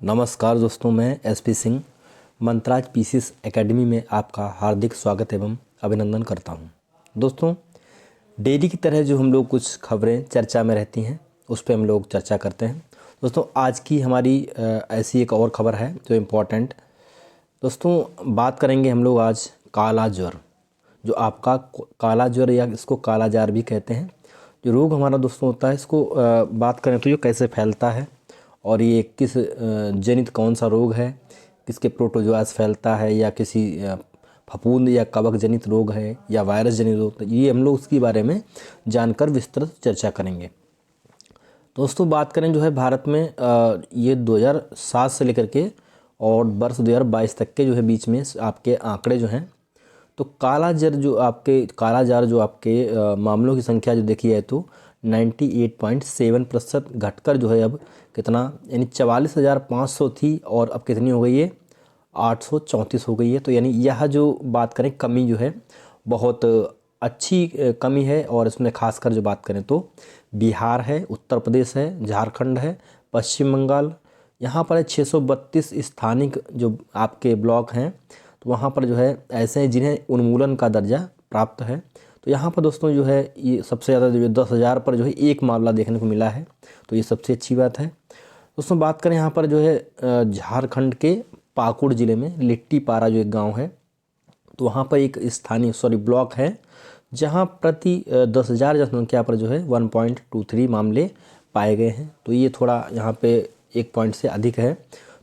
नमस्कार दोस्तों, मैं एसपी सिंह मंत्राज पीसीएस एकेडमी में आपका हार्दिक स्वागत एवं अभिनंदन करता हूं। दोस्तों, डेली की तरह जो हम लोग कुछ खबरें चर्चा में रहती हैं उस पर हम लोग चर्चा करते हैं। दोस्तों, आज की हमारी ऐसी एक और ख़बर है जो इम्पोर्टेंट। दोस्तों, बात करेंगे हम लोग आज काला ज्वर, जो आपका काला ज्वर या इसको काला जार भी कहते हैं। जो रोग हमारा दोस्तों होता है, इसको बात करें तो ये कैसे फैलता है और ये किस जनित कौन सा रोग है, किसके प्रोटोजोआ से फैलता है या किसी फफूंद या कवक जनित रोग है या वायरस जनित रोग, ये हम लोग उसके बारे में जानकर विस्तृत चर्चा करेंगे। दोस्तों, बात करें जो है भारत में ये 2007 से लेकर के और वर्ष 2022 तक के जो है बीच में आपके आंकड़े जो हैं, तो काला जार जो आपके मामलों की संख्या जो देखी है तो 98.7% घटकर जो है अब कितना, यानी 44,500 थी और अब कितनी हो गई है, 834 हो गई है। तो यानी यह जो बात करें कमी जो है बहुत अच्छी कमी है। और इसमें खासकर जो बात करें तो बिहार है, उत्तर प्रदेश है, झारखंड है, पश्चिम बंगाल, यहाँ पर 632 स्थानिक जो आपके ब्लॉक हैं, तो वहाँ पर जो है ऐसे हैं जिन्हें उन्मूलन का दर्जा प्राप्त है। तो यहाँ पर दोस्तों जो है ये सबसे ज़्यादा जो 10,000 पर जो है एक मामला देखने को मिला है, तो ये सबसे अच्छी बात है। दोस्तों, बात करें यहाँ पर जो है झारखंड के पाकुड़ ज़िले में लिट्टीपारा जो एक गांव है, तो वहाँ पर एक ब्लॉक है जहाँ प्रति 10,000 जनसंख्या पर जो है 1.23 मामले पाए गए हैं। तो ये थोड़ा यहाँ पे 1 पॉइंट से अधिक है।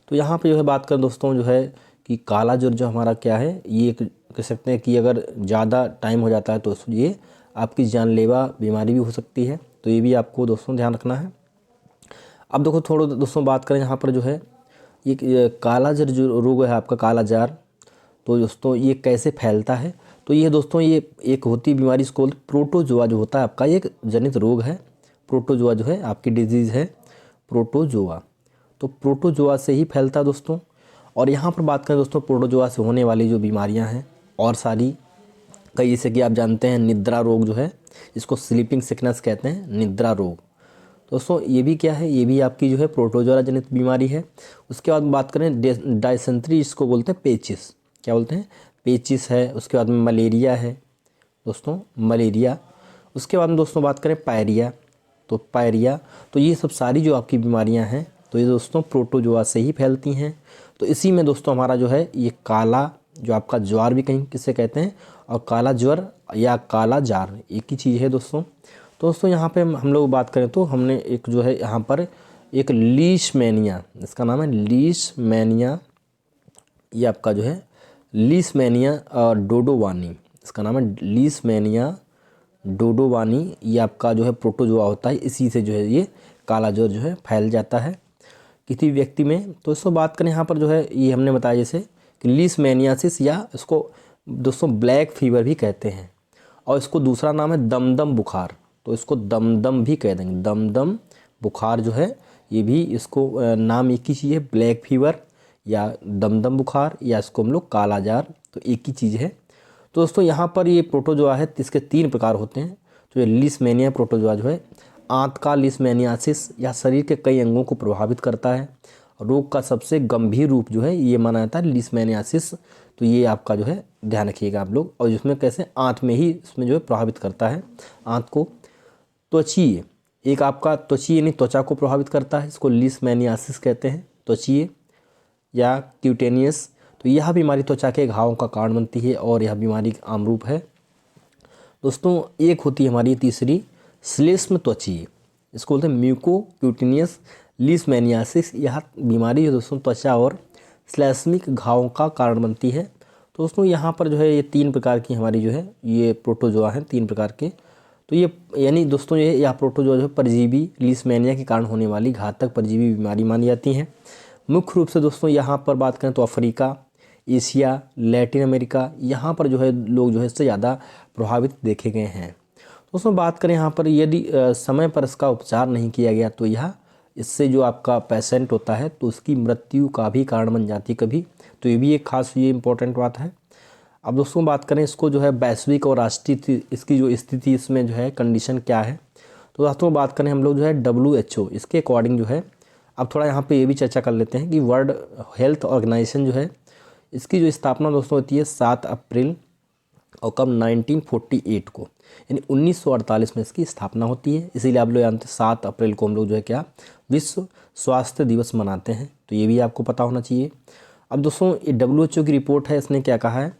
तो यहाँ पे जो है बात करें दोस्तों जो है कि काला ज्वर जो हमारा क्या है, ये कह सकते हैं कि अगर ज़्यादा टाइम हो जाता है तो ये आपकी जानलेवा बीमारी भी हो सकती है। तो ये भी आपको दोस्तों ध्यान रखना है। अब देखो थोड़ा दोस्तों बात करें यहाँ पर जो है ये काला ज्वर जो रोग है आपका काला जार, तो दोस्तों ये कैसे फैलता है। तो ये दोस्तों ये एक होती बीमारी, इसको प्रोटोजोआ जो होता है आपका, ये एक जनित रोग है। प्रोटोजोआ जो है आपकी डिजीज़ है प्रोटोजोआ, तो प्रोटोजोआ से ही फैलता है दोस्तों। और यहाँ पर बात करें दोस्तों प्रोटोजोआ से होने वाली जो बीमारियाँ हैं और सारी कई, जैसे कि आप जानते हैं निद्रा रोग जो है, इसको स्लीपिंग सिकनेस कहते हैं, निद्रा रोग। दोस्तों ये भी क्या है, ये भी आपकी जो है प्रोटोजोआ जनित बीमारी है। उसके बाद बात करें डायसेंट्री, इसको बोलते हैं पेचिस, क्या बोलते हैं, पेचिस है। उसके बाद में मलेरिया है दोस्तों, मलेरिया। उसके बाद में दोस्तों बात करें पायरिया, तो पायरिया, तो ये सब सारी जो आपकी बीमारियां हैं तो ये दोस्तों प्रोटोजोआ से ही फैलती हैं। तो इसी में दोस्तों हमारा जो है ये काला जो आपका ज्वार भी कहीं किससे कहते हैं, और काला ज्वर या काला जार एक ही चीज़ है दोस्तों। तो दोस्तों यहाँ पे हम लोग बात करें तो हमने एक जो है यहाँ पर एक लीशमैनिया, इसका नाम है लीशमैनिया, ये आपका जो है लीशमैनिया डोडोवानी, इसका नाम है लीशमैनिया डोडोवानी। ये आपका जो है प्रोटोजोआ होता है, इसी से जो है ये काला ज्वर जो है फैल जाता है किसी व्यक्ति में। तो इसको बात करें यहाँ पर जो है ये हमने बताया जैसे कि लीशमैनियासिस, या इसको दोस्तों ब्लैक फीवर भी कहते हैं, और इसको दूसरा नाम है दमदम बुखार, तो इसको दमदम भी कह देंगे। दमदम बुखार जो है ये भी, इसको नाम एक ही चीज़ है, ब्लैक फीवर या दमदम बुखार, या इसको हम लोग काला जार, तो एक ही चीज़ है। तो दोस्तों यहाँ पर ये प्रोटोजोआ है, इसके 3 प्रकार होते हैं। तो ये लीशमैनिया प्रोटोजोआ जो है आंत का लीशमैनियासिस या शरीर के कई अंगों को प्रभावित करता है। रोग का सबसे गंभीर रूप जो है ये माना जाता है लीशमैनियासिस। तो ये आपका जो है ध्यान रखिएगा आप लोग, और जिसमें कैसे आंत में ही इसमें जो है प्रभावित करता है आंत को। त्वचीय, एक आपका त्वचीय यानी त्वचा को प्रभावित करता है, इसको लीशमैनियासिस कहते हैं, त्वचीय या क्यूटेनियस। तो यह बीमारी त्वचा के घावों का कारण बनती है और यह बीमारी आम रूप है दोस्तों। एक होती है हमारी तीसरी श्लेष्म त्वचीय, इसको बोलते हैं म्यूको क्यूटेनियस लीशमैनियासिस। यह बीमारी दोस्तों त्वचा और श्लेष्मिक घावों का कारण बनती है। तो दोस्तों यहाँ पर जो है ये 3 प्रकार की हमारी जो है ये प्रोटोजोआ हैं, 3 प्रकार के। तो ये यानी दोस्तों ये यह प्रोटोजोआ जो है परजीवी लीशमैनिया के कारण होने वाली घातक परजीवी बीमारी मानी जाती हैं। मुख्य रूप से दोस्तों यहाँ पर बात करें तो अफ्रीका, एशिया, लैटिन अमेरिका, यहाँ पर जो है लोग जो है इससे ज़्यादा प्रभावित देखे गए हैं। दोस्तों बात करें यहाँ पर यदि समय पर इसका उपचार नहीं किया गया तो यह इससे जो आपका पेशेंट होता है तो उसकी मृत्यु का भी कारण बन जाती है कभी। तो ये भी एक खास ये इम्पोर्टेंट बात है। अब दोस्तों बात करें इसको जो है वैश्विक और राष्ट्रीय इसकी जो स्थिति, इसमें जो है कंडीशन क्या है। तो दोस्तों बात करें हम लोग जो है WHO इसके अकॉर्डिंग जो है अब थोड़ा यहाँ पे ये भी चर्चा कर लेते हैं कि वर्ल्ड हेल्थ ऑर्गेनाइजेशन जो है इसकी जो स्थापना दोस्तों होती है 7 अप्रैल और कब 1948 को, यानी 1948 में इसकी स्थापना होती है। इसीलिए आप लोग जानते हैं 7 अप्रैल को हम लोग जो है क्या विश्व स्वास्थ्य दिवस मनाते हैं, तो ये भी आपको पता होना चाहिए। अब दोस्तों ये WHO की रिपोर्ट है, इसने क्या कहा है,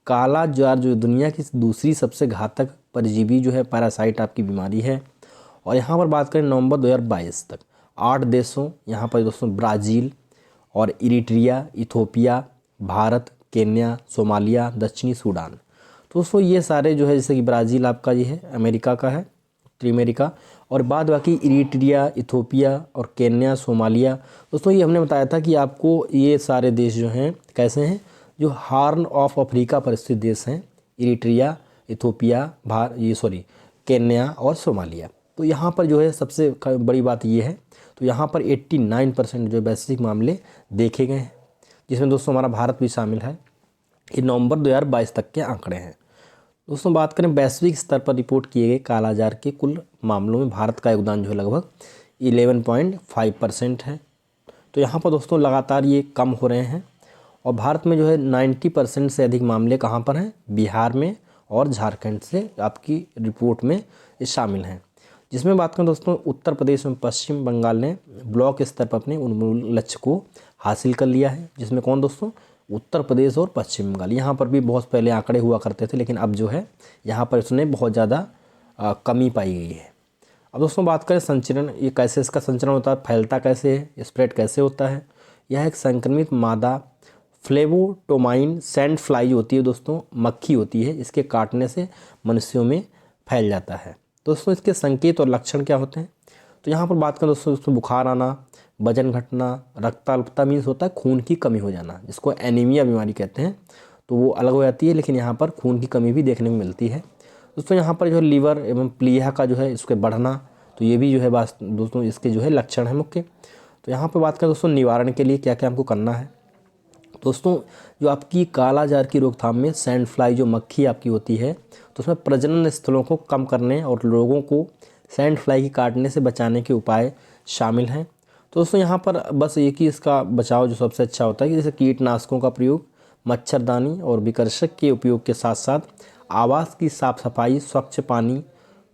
काला जार जो दुनिया की दूसरी सबसे घातक परजीवी जो है पैरासाइट आपकी बीमारी है। और यहाँ पर बात करें नवंबर 2022 तक 8 देशों, यहाँ पर दोस्तों ब्राज़ील और Eritrea, Ethiopia, Bharat, Kenya, Somalia, दक्षिणी सूडान, तो दोस्तों ये सारे जो है जैसे कि ब्राज़ील आपका ये है अमेरिका का है, उत्तरी अमेरिका, और बाद बाकी इरिट्रिया, इथोपिया और केन्या, सोमालिया, दोस्तों ये हमने बताया था कि आपको ये सारे देश जो हैं कैसे हैं, जो हार्न ऑफ अफ्रीका पर स्थित देश हैं, इरिट्रिया, इथोपिया, केन्या और सोमालिया। तो यहाँ पर जो है सबसे बड़ी बात ये है, तो यहाँ पर 89% जो वैश्विक मामले देखे गए हैं, जिसमें दोस्तों हमारा भारत भी शामिल है। ये नवंबर 2022 तक के आंकड़े हैं। दोस्तों बात करें वैश्विक स्तर पर रिपोर्ट किए गए कालाजार के कुल मामलों में भारत का योगदान जो है लगभग 11.5% है। तो यहाँ पर दोस्तों लगातार ये कम हो रहे हैं, और भारत में जो है 90% से अधिक मामले कहाँ पर हैं, बिहार में और झारखंड से आपकी रिपोर्ट में शामिल हैं। जिसमें बात करें दोस्तों उत्तर प्रदेश में पश्चिम बंगाल ने ब्लॉक स्तर पर अपने उन्मूलन लक्ष्य को हासिल कर लिया है, जिसमें कौन दोस्तों, उत्तर प्रदेश और पश्चिम बंगाल। यहाँ पर भी बहुत पहले आंकड़े हुआ करते थे, लेकिन अब जो है यहाँ पर इसमें बहुत ज़्यादा कमी पाई गई है। अब दोस्तों बात करें संचरण, ये कैसे इसका संचरण होता है, फैलता कैसे है, स्प्रेड कैसे होता है। यह एक संक्रमित मादा फ्लेवोटोमाइन सैंड फ्लाई होती है दोस्तों, मक्खी होती है, इसके काटने से मनुष्यों में फैल जाता है। दोस्तों इसके संकेत और लक्षण क्या होते हैं, तो यहाँ पर बात करें दोस्तों बुखार आना, वजन घटना, रक्ताल्पता मीन्स होता है खून की कमी हो जाना, जिसको एनीमिया बीमारी कहते हैं, तो वो अलग हो जाती है, लेकिन यहाँ पर खून की कमी भी देखने में मिलती है। दोस्तों यहाँ पर जो है लीवर एवं प्लीहा का जो है इसके बढ़ना, तो ये भी जो है बात दोस्तों इसके जो है लक्षण है मुख्य। तो यहाँ पर बात करें दोस्तों निवारण के लिए क्या क्या हमको करना है, दोस्तों जो आपकी कालाजार की रोकथाम में सैंड फ्लाई जो मक्खी आपकी होती है, तो उसमें प्रजनन स्थलों को कम करने और लोगों को सैंड फ्लाई के काटने से बचाने के उपाय शामिल हैं। तो दोस्तों यहाँ पर बस एक ही इसका बचाव जो सबसे अच्छा होता है कि जैसे कीटनाशकों का प्रयोग, मच्छरदानी और विकर्षक के उपयोग के साथ साथ आवास की साफ़ सफाई, स्वच्छ पानी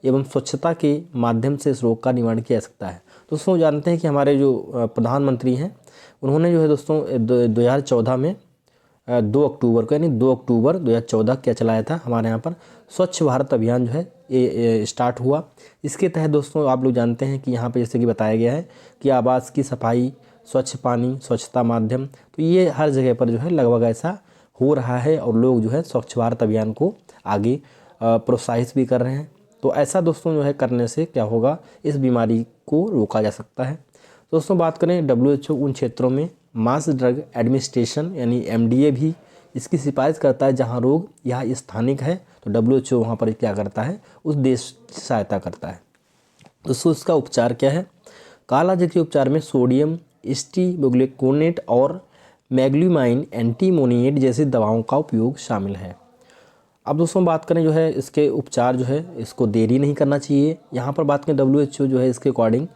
एवं स्वच्छता के माध्यम से इस रोग का निवारण किया जा सकता है। दोस्तों जानते हैं कि हमारे जो प्रधानमंत्री हैं उन्होंने जो है दोस्तों 2014 में 2 अक्टूबर को, यानी 2 अक्टूबर 2014 क्या चलाया था, हमारे यहाँ पर स्वच्छ भारत अभियान जो है ये स्टार्ट हुआ। इसके तहत दोस्तों आप लोग जानते हैं कि यहाँ पे जैसे कि बताया गया है कि आवास की सफाई, स्वच्छ पानी, स्वच्छता माध्यम, तो ये हर जगह पर जो है लगभग ऐसा हो रहा है, और लोग जो है स्वच्छ भारत अभियान को आगे प्रोत्साहित भी कर रहे हैं। तो ऐसा दोस्तों जो है करने से क्या होगा, इस बीमारी को रोका जा सकता है। दोस्तों बात करें WHO उन क्षेत्रों में मास ड्रग एडमिनिस्ट्रेशन यानी MDA भी इसकी सिफारिश करता है जहां रोग यह स्थानिक है, तो WHO वहां पर क्या करता है, उस देश की सहायता करता है। दोस्तों इसका उपचार क्या है, कालाजार के उपचार में सोडियम स्टीबिग्लूकोनेट और मैग्ल्यूमाइन एंटीमोनिएट जैसी दवाओं का उपयोग शामिल है। अब दोस्तों बात करें जो है इसके उपचार जो है इसको देरी नहीं करना चाहिए। यहाँ पर बात करें WHO जो है इसके अकॉर्डिंग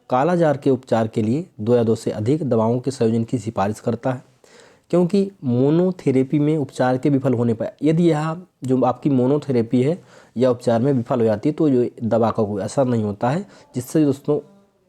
कालाजार के उपचार के लिए 2 या 2 से अधिक दवाओं के संयोजन की सिफारिश करता है, क्योंकि मोनोथेरेपी में उपचार के विफल होने पर, यदि यह जो आपकी मोनोथेरेपी है या उपचार में विफल हो जाती है तो जो दवा का कोई असर नहीं होता है, जिससे दोस्तों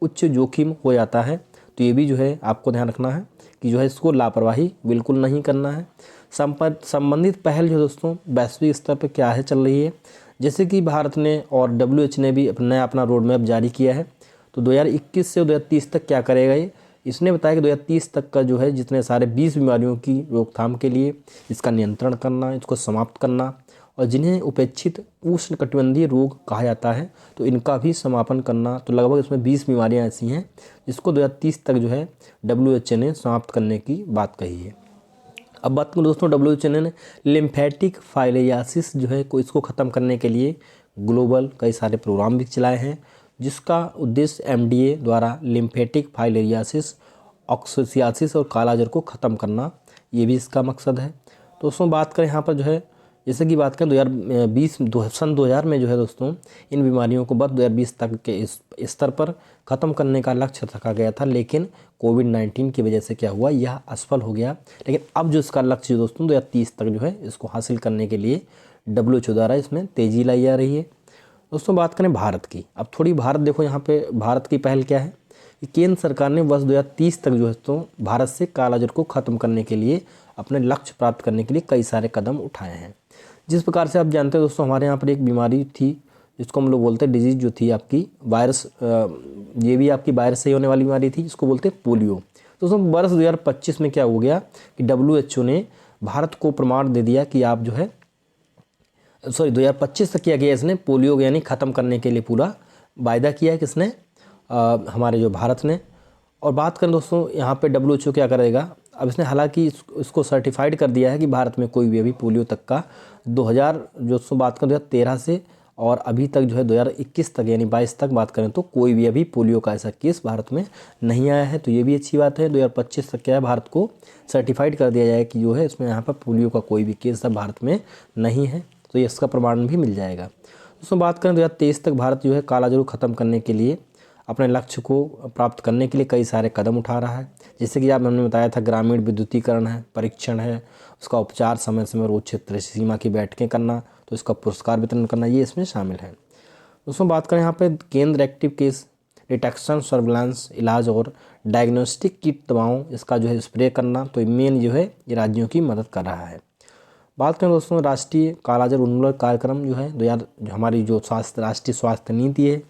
उच्च जोखिम हो जाता है। तो ये भी जो है आपको ध्यान रखना है कि जो है इसको लापरवाही बिल्कुल नहीं करना है। संबंधित पहल जो दोस्तों वैश्विक स्तर पर क्या है चल रही है, जैसे कि भारत ने और WHO ने भी अपना रोड मैप जारी किया है। तो 2021 से 2030 तक क्या करेगा ये, इसने बताया कि 2030 तक का जो है जितने सारे 20 बीमारियों की रोकथाम के लिए इसका नियंत्रण करना, इसको समाप्त करना, और जिन्हें उपेक्षित उष्णकटिबंधीय रोग कहा जाता है तो इनका भी समापन करना। तो लगभग इसमें 20 बीमारियां ऐसी हैं जिसको 2030 तक जो है WHO ने समाप्त करने की बात कही है। अब बात करूँ दोस्तों WHO ने लिम्फेटिक फाइलियासिस जो है को इसको ख़त्म करने के लिए ग्लोबल कई सारे प्रोग्राम भी चलाए हैं, जिसका उद्देश्य MDA द्वारा लिम्फेटिक फाइलियासिस, ऑक्सोसियासिस और कालाजार को ख़त्म करना, ये भी इसका मकसद है। दोस्तों बात करें यहाँ पर जो है जैसे कि बात करें 2020 सन 2000 में जो है दोस्तों इन बीमारियों को वर्ष 2020 तक के इस स्तर पर ख़त्म करने का लक्ष्य रखा गया था, लेकिन कोविड-19 की वजह से क्या हुआ, यह असफल हो गया। लेकिन अब जो इसका लक्ष्य दोस्तों 2030 तक जो है इसको हासिल करने के लिए WHO द्वारा इसमें तेज़ी लाई जा रही है। दोस्तों बात करें भारत की, अब थोड़ी भारत देखो, यहाँ पे भारत की पहल क्या है कि केंद्र सरकार ने वर्ष 2030 तक जो है तो भारत से कालाजार को ख़त्म करने के लिए, अपने लक्ष्य प्राप्त करने के लिए कई सारे कदम उठाए हैं। जिस प्रकार से आप जानते हैं दोस्तों, हमारे यहाँ पर एक बीमारी थी जिसको हम लोग बोलते हैं डिजीज़, जो थी आपकी वायरस, ये भी आपकी वायरस से होने वाली बीमारी थी, जिसको बोलते हैं पोलियो। दोस्तों वर्ष 2025 में क्या हो गया कि WHO ने भारत को प्रमाण दे दिया कि आप जो है 2025 तक किया गया इसने पोलियो यानी ख़त्म करने के लिए पूरा वायदा किया है किसने, हमारे जो भारत ने। और बात करें दोस्तों यहाँ पे WHO क्या करेगा, अब इसने हालांकि इसको सर्टिफाइड कर दिया है कि भारत में कोई भी अभी पोलियो तक का 2000 जो बात करें 2013 से और अभी तक जो है 2021 तक यानी 22 तक बात करें तो कोई भी अभी पोलियो का ऐसा केस भारत में नहीं आया है। तो ये भी अच्छी बात है, 2025 तक क्या है भारत को सर्टिफाइड कर दिया जाए कि जो है इसमें यहाँ पर पोलियो का कोई भी केस अब भारत में नहीं है, तो ये इसका प्रमाण भी मिल जाएगा। दोस्तों बात करें 2023 तक भारत जो है कालाजार को ख़त्म करने के लिए, अपने लक्ष्य को प्राप्त करने के लिए कई सारे कदम उठा रहा है। जैसे कि आप हमने बताया था, ग्रामीण विद्युतीकरण है, परीक्षण है, उसका उपचार समय समय रोज क्षेत्र सीमा की बैठकें करना, तो इसका पुरस्कार वितरण करना, ये इसमें शामिल है। दोस्तों बात करें यहाँ पे केंद्र एक्टिव केस डिटेक्शन, सर्विलांस, इलाज और डायग्नोस्टिक किट दवाओं इसका जो है स्प्रे करना, तो मेन जो है ये राज्यों की मदद कर रहा है। बात करें दोस्तों राष्ट्रीय कालाजार उन्मूलन कार्यक्रम जो है हमारी जो राष्ट्रीय स्वास्थ्य नीति है,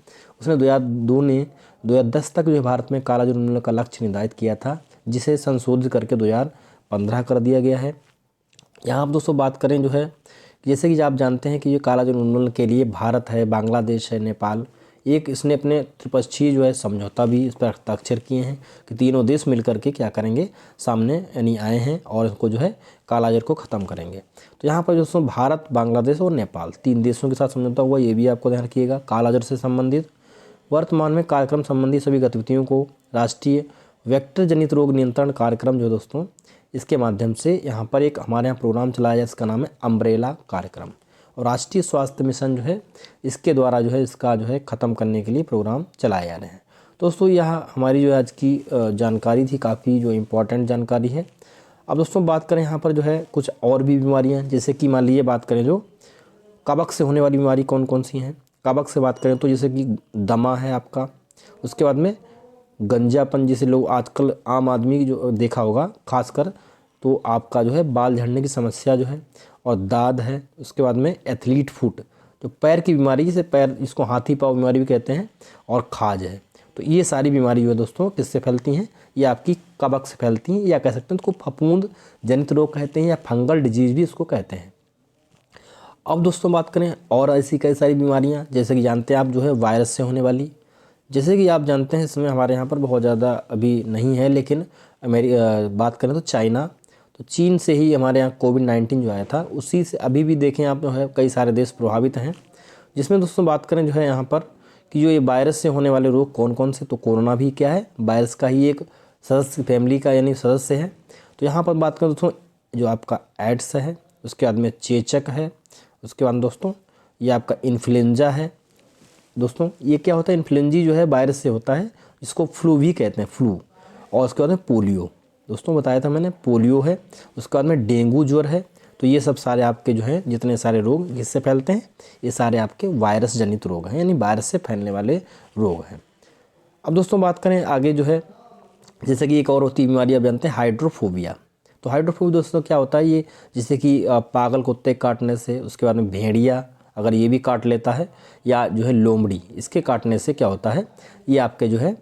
उसने 2002 ने 2010 तक जो है भारत में कालाजार उन्मूलन का लक्ष्य निर्धारित किया था, जिसे संशोधित करके 2015 कर दिया गया है। यहाँ आप दोस्तों बात करें जो है जैसे कि आप जानते हैं कि ये कालाजार उन्मूलन के लिए भारत है, बांग्लादेश है, नेपाल, एक इसने अपने त्रिपक्षीय जो है समझौता भी इस पर हस्ताक्षर किए हैं कि तीनों देश मिलकर के क्या करेंगे, सामने यानी आए हैं और इसको जो है कालाजार को ख़त्म करेंगे। तो यहाँ पर दोस्तों भारत, बांग्लादेश और नेपाल 3 देशों के साथ समझौता हुआ, ये भी आपको ध्यान रखिएगा। कालाजार से संबंधित वर्तमान में कार्यक्रम संबंधी सभी गतिविधियों को राष्ट्रीय वेक्टर जनित रोग नियंत्रण कार्यक्रम जो दोस्तों, इसके माध्यम से यहाँ पर एक हमारे यहाँ प्रोग्राम चलाया जाए, इसका नाम है अम्ब्रेला कार्यक्रम, और राष्ट्रीय स्वास्थ्य मिशन जो है इसके द्वारा जो है इसका जो है ख़त्म करने के लिए प्रोग्राम चलाए जा रहे हैं। दोस्तों यह हमारी जो आज की जानकारी थी, काफ़ी जो इम्पोर्टेंट जानकारी है। अब दोस्तों बात करें यहाँ पर जो है कुछ और भी बीमारियाँ, जैसे कि मान लीजिए बात करें जो कबक से होने वाली बीमारी कौन कौन सी हैं। कबक से बात करें तो जैसे कि दमा है आपका, उसके बाद में गंजापन, जिसे लोग आजकल आम आदमी जो देखा होगा खासकर, तो आपका जो है बाल झड़ने की समस्या जो है, और दाद है। उसके बाद में एथलीट फुट, जो पैर की बीमारी, जिसे पैर, जिसको हाथी पाँव बीमारी भी कहते हैं, और खाज है। तो ये सारी बीमारी जो है दोस्तों किससे फैलती हैं, ये आपकी कबक से फैलती हैं, या कह सकते हैं इसको फफूंद जनित रोग कहते हैं, या फंगल डिजीज़ भी इसको कहते हैं। अब दोस्तों बात करें और ऐसी कई सारी बीमारियां, जैसे कि जानते हैं आप जो है वायरस से होने वाली, जैसे कि आप जानते हैं इसमें हमारे यहाँ पर बहुत ज़्यादा अभी नहीं है, लेकिन बात करें तो चाइना, तो चीन से ही हमारे यहाँ कोविड-19 जो आया था, उसी से अभी भी देखें आप जो है कई सारे देश प्रभावित हैं। जिसमें दोस्तों बात करें जो है यहाँ पर कि जो ये वायरस से होने वाले रोग कौन कौन से, तो कोरोना भी क्या है, वायरस का ही एक सदस्य, फैमिली का यानी सदस्य है। तो यहाँ पर बात करें दोस्तों जो आपका एड्स है, उसके बाद में चेचक है, उसके बाद दोस्तों ये आपका इन्फ्लुएंजा है। दोस्तों ये क्या होता है, इन्फ्लुएंजी जो है वायरस से होता है, जिसको फ्लू भी कहते हैं, फ्लू। और उसके बाद में पोलियो, दोस्तों बताया था मैंने, पोलियो है। उसके बाद में डेंगू ज्वर है। तो ये सब सारे आपके जो है जितने सारे रोग किससे फैलते हैं, ये सारे आपके वायरस जनित रोग हैं, यानी वायरस से फैलने वाले रोग हैं। अब दोस्तों बात करें आगे जो है, जैसे कि एक और होती है बीमारी आप जानते हैं, हाइड्रोफोबिया। तो हाइड्रोफोबिया दोस्तों क्या होता है, ये जैसे कि पागल कुत्ते काटने से, उसके बाद में भेड़िया अगर ये भी काट लेता है, या जो है लोमड़ी, इसके काटने से क्या होता है, ये आपके जो है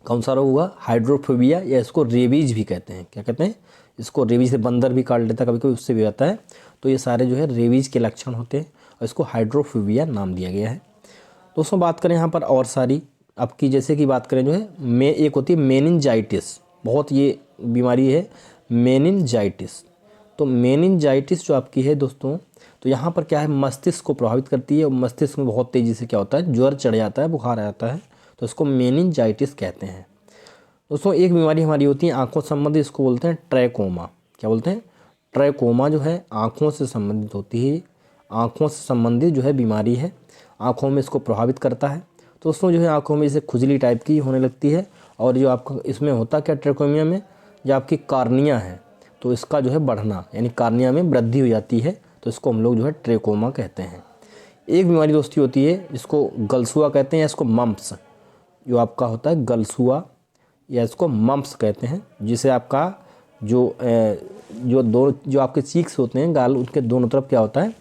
कौन सा रोग हुआ, हाइड्रोफोबिया, या इसको रेबीज भी कहते हैं। क्या कहते हैं इसको, रेबीज से बंदर भी काट लेता है कभी कभी, उससे भी आता है। तो ये सारे जो है रेबीज के लक्षण होते हैं, और इसको हाइड्रोफोबिया नाम दिया गया है। दोस्तों बात करें यहाँ पर और सारी आपकी, जैसे कि बात करें जो है एक होती है मेनिनजाइटिस, बहुत ये बीमारी है मेनिनजाइटिस। तो मेनिनजाइटिस जो आपकी है दोस्तों, तो यहाँ पर क्या है, मस्तिष्क को प्रभावित करती है, और मस्तिष्क में बहुत तेज़ी से क्या होता है, ज्वर चढ़ जाता है, बुखार आ जाता है, तो इसको मेनिनजाइटिस कहते हैं। दोस्तों एक बीमारी हमारी होती है आंखों संबंधी, इसको बोलते हैं ट्रैकोमा। क्या बोलते हैं, ट्रैकोमा जो है आँखों से संबंधित होती है, आँखों से संबंधित जो है बीमारी है, आँखों में इसको प्रभावित करता है। तो दोस्तों जो है आँखों में जैसे खुजली टाइप की होने लगती है, और जो आपका इसमें होता क्या ट्रैकोमिया में, जो आपकी कार्निया है तो इसका जो है बढ़ना, यानी कार्निया में वृद्धि हो जाती है, तो इसको हम लोग जो है ट्रैकोमा कहते हैं। एक बीमारी दोस्ती होती है इसको गलसुआ कहते हैं, या इसको मम्प्स जो आपका होता है गलसुआ, या इसको मम्प्स कहते हैं, जिसे आपका जो आपके चीक्स होते हैं गाल, उनके दोनों तरफ क्या होता है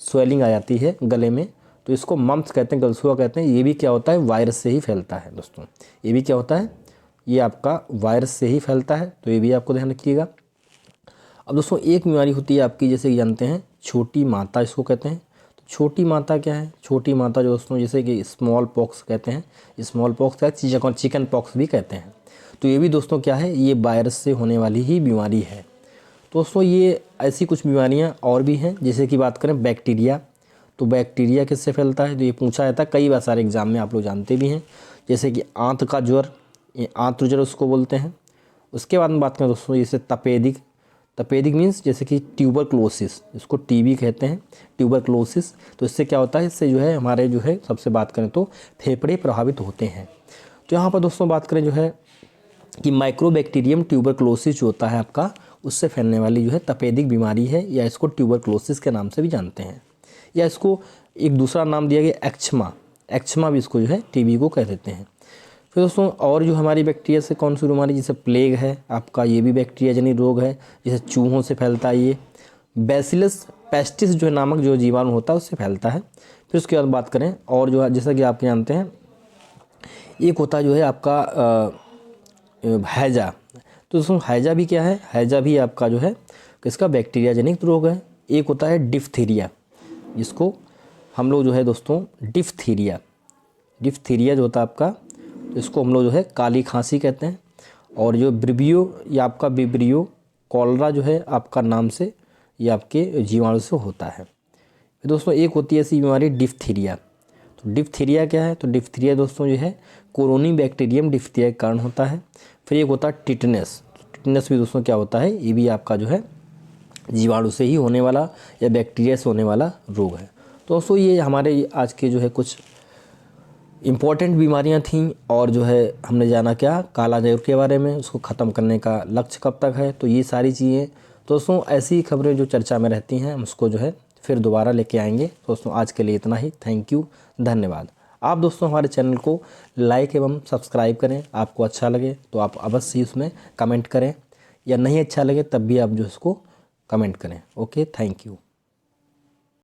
स्वेलिंग आ जाती है गले में, तो इसको मम्प्स कहते हैं, गलसुआ कहते हैं। ये भी क्या होता है वायरस से ही फैलता है दोस्तों, ये भी क्या होता है, ये आपका वायरस से ही फैलता है, तो ये भी आपको ध्यान रखिएगा। अब दोस्तों एक बीमारी होती है आपकी, जैसे कि जानते हैं छोटी माता इसको कहते हैं। तो छोटी माता क्या है, छोटी माता जो दोस्तों जैसे कि स्मॉल पॉक्स कहते हैं, स्मॉल पॉक्स क्या है, चिकन पॉक्स भी कहते हैं। तो ये भी दोस्तों क्या है, ये वायरस से होने वाली ही बीमारी है। तो दोस्तों ये ऐसी कुछ बीमारियां और भी हैं, जैसे कि बात करें बैक्टीरिया, तो बैक्टीरिया किससे फैलता है, तो ये पूछा जाता है कई बार सारे एग्जाम में, आप लोग जानते भी हैं, जैसे कि आंत का ज्वर, ये आंत्र ज्वर उसको बोलते हैं। उसके बाद में बात करें दोस्तों जैसे तपेदिक मीन्स जैसे कि ट्यूबरक्लोसिस, इसको टीबी कहते हैं, ट्यूबरक्लोसिस। तो इससे क्या होता है, इससे जो है हमारे जो है सबसे बात करें तो फेफड़े प्रभावित होते हैं। तो यहाँ पर दोस्तों बात करें जो है कि माइक्रोबैक्टीरियम ट्यूबरक्लोसिस जो होता है आपका, उससे फैलने वाली जो है तपेदिक बीमारी है, या इसको ट्यूबरक्लोसिस के नाम से भी जानते हैं, या इसको एक दूसरा नाम दिया गया एक्छमा भी इसको जो है टीबी को कह देते हैं। फिर दोस्तों और जो हमारी बैक्टीरिया से कौन सी बीमारी, जैसे प्लेग है आपका, ये भी बैक्टीरिया जनित रोग है, जैसे चूहों से फैलता है ये। बैसिलस पेस्टिस जो है नामक जो जीवाणु होता है उससे फैलता है। फिर उसके बाद बात करें और जो है जैसा कि आप जानते हैं एक होता है जो है आपका हैजा। तो दोस्तों हैजा भी क्या है, हैजा भी आपका जो है किसका बैक्टीरिया जनित रोग है। एक होता है डिफ्थीरिया, जिसको हम लोग जो है दोस्तों डिफ्थीरिया जो होता है आपका, तो इसको हम लोग जो है काली खांसी कहते हैं। और जो ब्रिबियो या आपका विब्रियो कॉलरा जो है आपका नाम से ये आपके जीवाणु से होता है। फिर दोस्तों एक होती है ऐसी बीमारी डिफ्थीरिया। तो डिफ्थीरिया क्या है, तो डिफ्थीरिया दोस्तों जो है कोरोनी बैक्टीरियम डिफ्थीरिया के कारण होता है। फिर एक होता है टिटनेस। टिटनेस भी दोस्तों क्या होता है, ये भी आपका जो है जीवाणु से ही होने वाला या बैक्टीरिया से होने वाला रोग है। तो दोस्तों ये हमारे आज के जो है कुछ इम्पॉर्टेंट बीमारियां थीं, और जो है हमने जाना क्या काला ज़ोर के बारे में, उसको ख़त्म करने का लक्ष्य कब तक है। तो ये सारी चीज़ें दोस्तों ऐसी खबरें जो चर्चा में रहती हैं हम उसको जो है फिर दोबारा लेके आएंगे। दोस्तों आज के लिए इतना ही, थैंक यू, धन्यवाद। आप दोस्तों हमारे चैनल को लाइक एवं सब्सक्राइब करें, आपको अच्छा लगे तो आप अवश्य ही उसमें कमेंट करें, या नहीं अच्छा लगे तब भी आप जो इसको कमेंट करें। Okay, thank you.